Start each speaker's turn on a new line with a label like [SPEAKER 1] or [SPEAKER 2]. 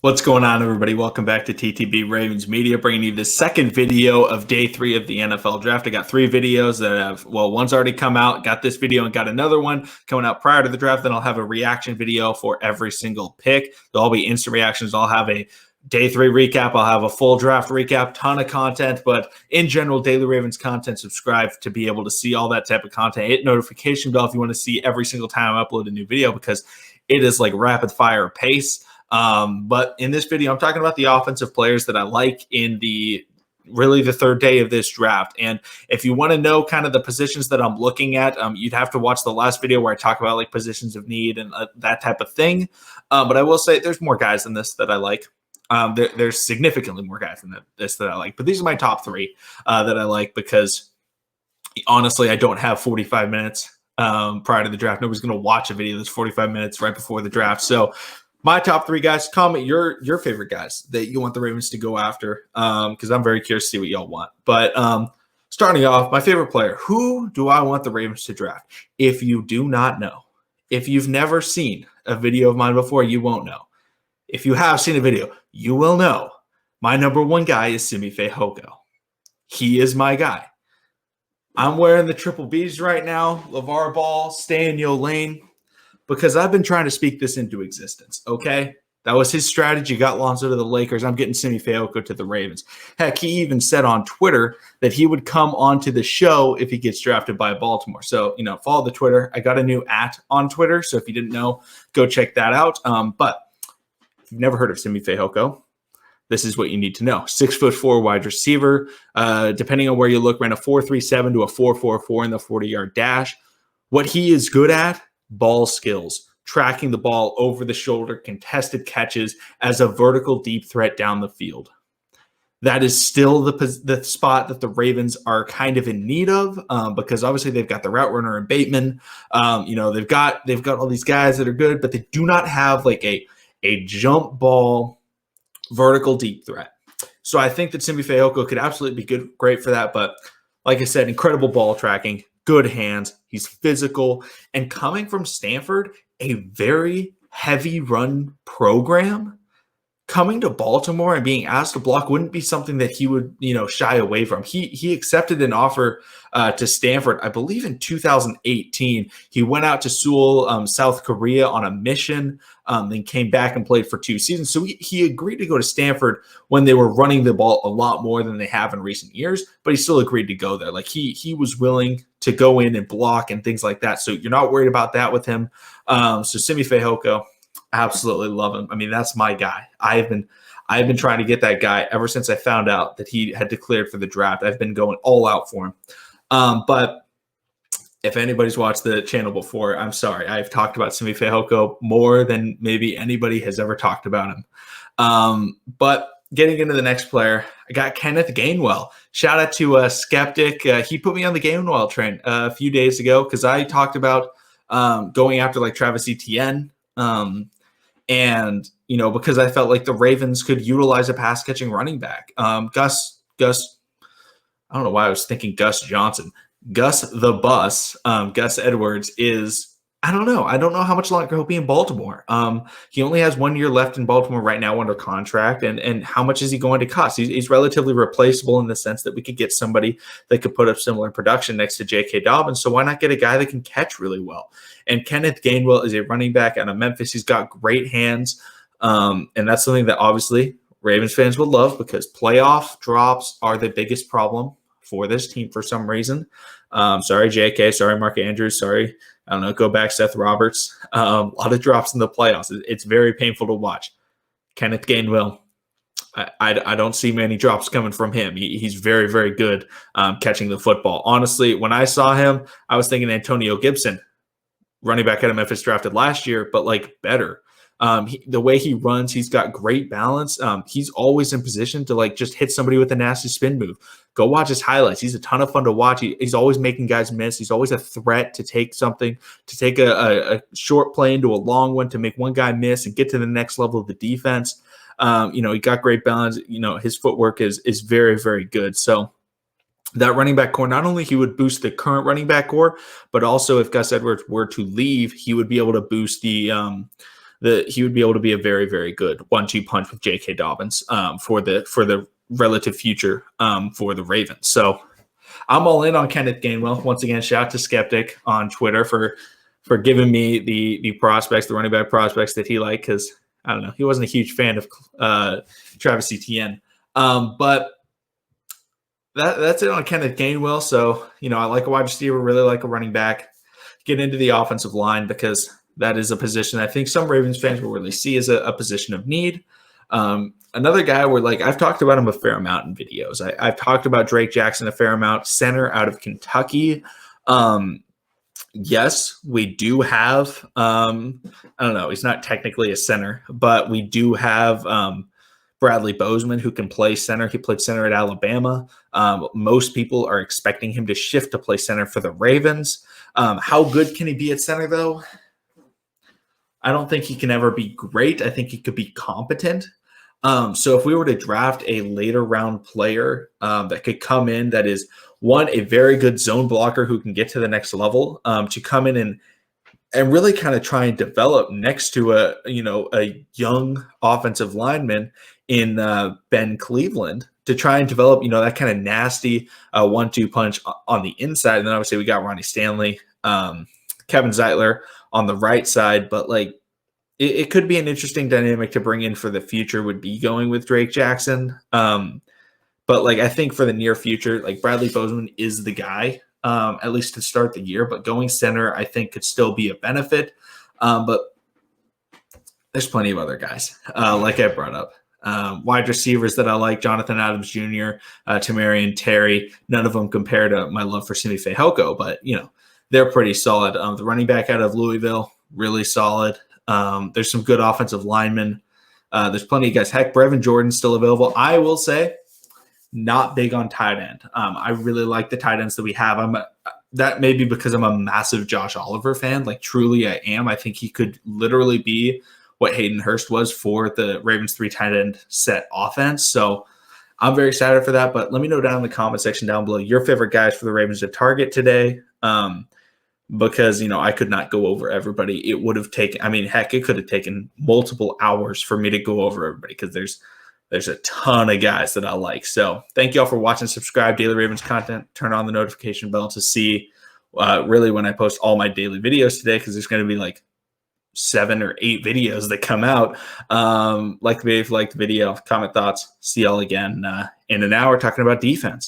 [SPEAKER 1] What's going on, everybody? Welcome back to TTB Ravens Media, bringing you the second video of day 3 of the NFL draft. I got 3 videos that one's already come out, got this video, and got another one coming out prior to the draft. Then I'll have a reaction video for every single pick. They'll all be instant reactions. I'll have a day 3 recap. I'll have a full draft recap, ton of content, but in general, Daily Ravens content. Subscribe to be able to see all that type of content. Hit notification bell if you want to see every single time I upload a new video, because it is like rapid fire pace. But in this video, I'm talking about the offensive players that I like in the third day of this draft. And if you want to know kind of the positions that I'm looking at, you'd have to watch the last video where I talk about like positions of need and that type of thing. But I will say there's more guys in this that I like. There's significantly more guys in this that I like. But these are my top 3 that I like, because honestly, I don't have 45 minutes prior to the draft. Nobody's going to watch a video that's 45 minutes right before the draft. So my top 3 guys, comment your favorite guys that you want the Ravens to go after, because I'm very curious to see what y'all want. But starting off, my favorite player. Who do I want the Ravens to draft? If you do not know, if you've never seen a video of mine before, you won't know. If you have seen a video, you will know. My number 1 guy is Simi Fakuko. He is my guy. I'm wearing the triple Bs right now. LeVar Ball, stay in your lane. Because I've been trying to speak this into existence, okay? That was his strategy, got Lonzo to the Lakers. I'm getting Simi Fakuko to the Ravens. Heck, he even said on Twitter that he would come onto the show if he gets drafted by Baltimore. So, follow the Twitter. I got a new @ on Twitter, so if you didn't know, go check that out. But if you've never heard of Simi Fakuko, this is what you need to know. 6'4" wide receiver. Depending on where you look, ran a 4.37 to a 4.44 in the 40-yard dash. What he is good at, ball skills, tracking the ball over the shoulder, contested catches as a vertical deep threat down the field. That is still the spot that the Ravens are kind of in need of, because obviously they've got the route runner and Bateman. They've got all these guys that are good, but they do not have like a jump ball vertical deep threat. So I think that Simi Fakuko could absolutely be great for that. But like I said, incredible ball tracking, good hands, he's physical, and coming from Stanford, a very heavy run program, coming to Baltimore and being asked to block wouldn't be something that he would, shy away from. He accepted an offer to Stanford, I believe in 2018. He went out to Seoul, South Korea on a mission, then came back and played for 2 seasons. So he agreed to go to Stanford when they were running the ball a lot more than they have in recent years, but he still agreed to go there. Like he was willing to go in and block and things like that. So you're not worried about that with him. So Simi Fakuko, absolutely love him. I mean, that's my guy. I've been trying to get that guy ever since I found out that he had declared for the draft. I've been going all out for him. But if anybody's watched the channel before, I'm sorry. I've talked about Simi Fakuko more than maybe anybody has ever talked about him. But getting into the next player, I got Kenneth Gainwell. Shout out to Skeptic. He put me on the Gainwell train a few days ago, because I talked about going after like Travis Etienne. And, because I felt like the Ravens could utilize a pass catching running back. Gus, I don't know why I was thinking Gus Johnson. Gus the Bus, Gus Edwards is, I don't know how much longer he'll be in Baltimore. He only has 1 year left in Baltimore right now under contract. And how much is he going to cost? He's relatively replaceable in the sense that we could get somebody that could put up similar production next to J.K. Dobbins. So why not get a guy that can catch really well? And Kenneth Gainwell is a running back out of Memphis. He's got great hands. And that's something that obviously Ravens fans would love, because playoff drops are the biggest problem for this team for some reason. Sorry, JK. Sorry, Mark Andrews. Sorry. I don't know. Go back, Seth Roberts. A lot of drops in the playoffs. It's very painful to watch. Kenneth Gainwell, I don't see many drops coming from him. He's very, very good catching the football. Honestly, when I saw him, I was thinking Antonio Gibson, running back out of Memphis, drafted last year, but like better. The way he runs, he's got great balance. He's always in position to like just hit somebody with a nasty spin move. Go watch his highlights. He's a ton of fun to watch. He's always making guys miss. He's always a threat to take something, to take a short play into a long one, to make one guy miss and get to the next level of the defense. He got great balance. His footwork is very, very good. So that running back core, not only he would boost the current running back core, but also if Gus Edwards were to leave, he would be able to boost the he would be able to be a very, very good 1-2 punch with J.K. Dobbins for the relative future for the Ravens. So I'm all in on Kenneth Gainwell. Once again, shout out to Skeptic on Twitter for giving me the prospects, the running back prospects that he liked, because I don't know, he wasn't a huge fan of Travis Etienne. But that's it on Kenneth Gainwell. So, I like a wide receiver, really like a running back. Get into the offensive line because that is a position I think some Ravens fans will really see as a position of need. Another guy where, I've talked about him a fair amount in videos. I've talked about Drake Jackson a fair amount, center out of Kentucky. Yes, we do have, I don't know, he's not technically a center, but we do have Bradley Bozeman, who can play center. He played center at Alabama. Most people are expecting him to shift to play center for the Ravens. How good can he be at center, though? I don't think he can ever be great. I think he could be competent. So if we were to draft a later round player that could come in that is, one, a very good zone blocker who can get to the next level, to come in and really kind of try and develop next to a young offensive lineman in Ben Cleveland, to try and develop, that kind of nasty 1-2 punch on the inside. And then obviously we got Ronnie Stanley, Kevin Zeitler on the right side, but it could be an interesting dynamic to bring in for the future, would be going with Drake Jackson. But I think for the near future, Bradley Bozeman is the guy, at least to start the year. But going center, I think, could still be a benefit. But there's plenty of other guys, like I brought up. Wide receivers that I like: Jonathan Adams Jr., Tamarian Terry. None of them compare to my love for Simi Fakuko, but they're pretty solid. The running back out of Louisville, really solid. There's some good offensive linemen. There's plenty of guys. Heck, Brevin Jordan's still available. I will say, not big on tight end. I really like the tight ends that we have. That may be because I'm a massive Josh Oliver fan. Truly I am. I think he could literally be what Hayden Hurst was for the Ravens 3 tight end set offense. So I'm very excited for that. But let me know down in the comment section down below your favorite guys for the Ravens to target today. Because, I could not go over everybody. It would have taken, heck, it could have taken multiple hours for me to go over everybody, because there's a ton of guys that I like. So thank you all for watching. Subscribe, Daily Ravens content. Turn on the notification bell to see really when I post all my daily videos today, because there's going to be 7 or 8 videos that come out. Like the video, if you like the video, comment thoughts. See y'all again in an hour talking about defense.